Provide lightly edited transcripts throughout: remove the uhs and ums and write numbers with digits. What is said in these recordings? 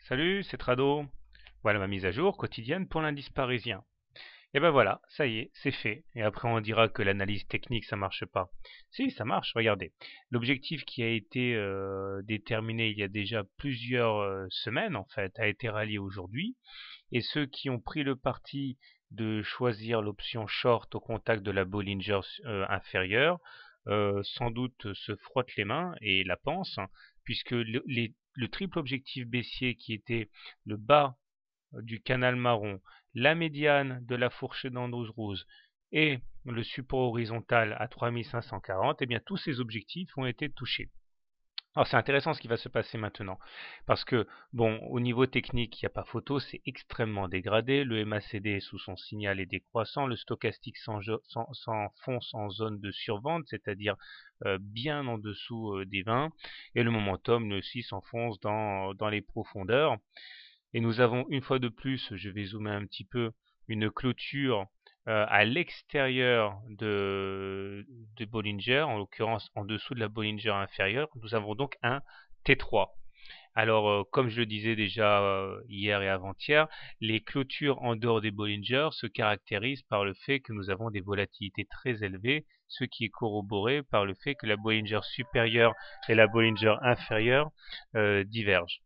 Salut, c'est Trado. Voilà ma mise à jour quotidienne pour l'indice parisien. Et ben voilà, ça y est, c'est fait. Et après on dira que l'analyse technique ça marche pas. Si, ça marche, regardez. L'objectif qui a été déterminé il y a déjà plusieurs semaines en fait a été rallié aujourd'hui. Et ceux qui ont pris le parti de choisir l'option short au contact de la Bollinger inférieure, sans doute se frottent les mains et la pensent, hein, puisque le triple objectif baissier qui était le bas du canal marron, la médiane de la fourchette d'Andrews Rose et le support horizontal à 3540, eh bien tous ces objectifs ont été touchés. Alors c'est intéressant ce qui va se passer maintenant, parce que bon, au niveau technique, il n'y a pas photo, c'est extrêmement dégradé, le MACD sous son signal est décroissant, le stochastique s'enfonce en zone de survente, c'est-à-dire bien en dessous des 20, et le momentum lui aussi s'enfonce dans les profondeurs. Et nous avons une fois de plus, je vais zoomer un petit peu, une clôture à l'extérieur de Bollinger, en l'occurrence en dessous de la Bollinger inférieure. Nous avons donc un T3. Alors, comme je le disais déjà hier et avant-hier, les clôtures en dehors des Bollinger se caractérisent par le fait que nous avons des volatilités très élevées, ce qui est corroboré par le fait que la Bollinger supérieure et la Bollinger inférieure divergent.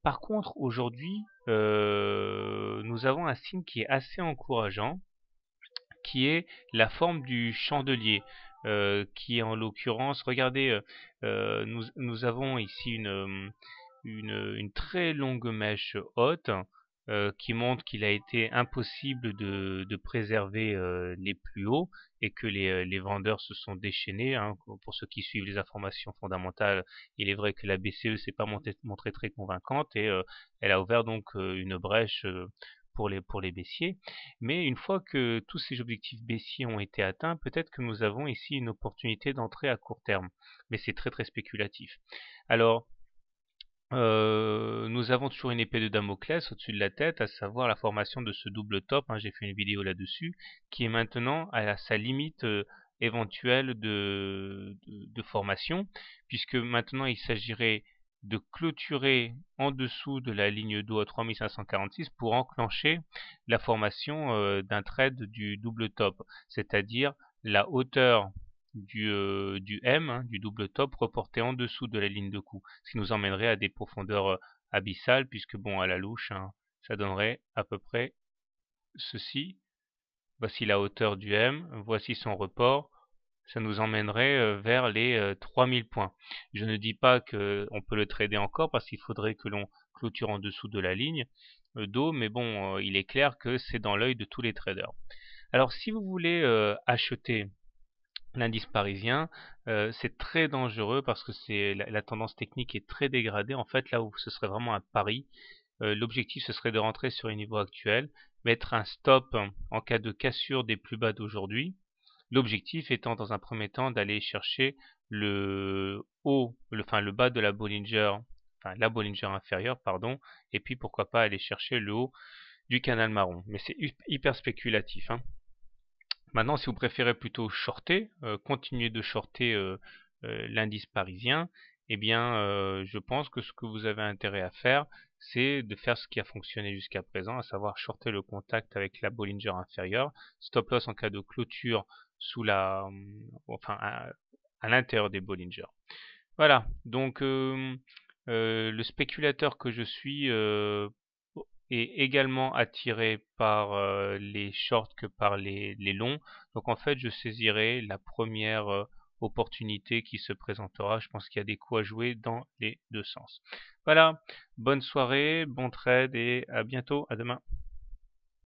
Par contre, aujourd'hui, nous avons un signe qui est assez encourageant, qui est la forme du chandelier, qui est en l'occurrence, regardez, nous avons ici une très longue mèche haute qui montre qu'il a été impossible de préserver les plus hauts et que les vendeurs se sont déchaînés, hein. Pour ceux qui suivent les informations fondamentales, il est vrai que la BCE s'est pas montrée très convaincante et elle a ouvert donc une brèche pour les baissiers. Mais une fois que tous ces objectifs baissiers ont été atteints, peut-être que nous avons ici une opportunité d'entrée à court terme. Mais c'est très très spéculatif. Alors, nous avons toujours une épée de Damoclès au-dessus de la tête, à savoir la formation de ce double top, hein, j'ai fait une vidéo là-dessus, qui est maintenant à sa limite éventuelle de formation, puisque maintenant il s'agirait de clôturer en dessous de la ligne d'eau à 3546 pour enclencher la formation d'un trade du double top, c'est-à-dire la hauteur du M, hein, du double top, reporté en dessous de la ligne de coup, ce qui nous emmènerait à des profondeurs abyssales, puisque bon, à la louche, hein, ça donnerait à peu près ceci. Voici la hauteur du M, voici son report, ça nous emmènerait vers les 3000 points. Je ne dis pas qu'on peut le trader encore, parce qu'il faudrait que l'on clôture en dessous de la ligne d'eau, mais bon, il est clair que c'est dans l'œil de tous les traders. Alors si vous voulez acheter l'indice parisien, c'est très dangereux parce que la tendance technique est très dégradée. En fait, là où ce serait vraiment un pari, l'objectif ce serait de rentrer sur les niveaux actuels, mettre un stop en cas de cassure des plus bas d'aujourd'hui. L'objectif étant dans un premier temps d'aller chercher le haut, enfin le bas de la Bollinger, enfin la Bollinger inférieure, pardon, et puis pourquoi pas aller chercher le haut du canal marron. Mais c'est hyper spéculatif, hein. Maintenant, si vous préférez plutôt shorter, continuer de shorter l'indice parisien, eh bien, je pense que ce que vous avez intérêt à faire, c'est de faire ce qui a fonctionné jusqu'à présent, à savoir shorter le contact avec la Bollinger inférieure, stop loss en cas de clôture sous enfin, à l'intérieur des Bollinger. Voilà, donc le spéculateur que je suis est également attiré par les shorts que par les longs. Donc en fait, je saisirai la première opportunité qui se présentera. Je pense qu'il y a des coups à jouer dans les deux sens. Voilà, bonne soirée, bon trade et à bientôt, à demain.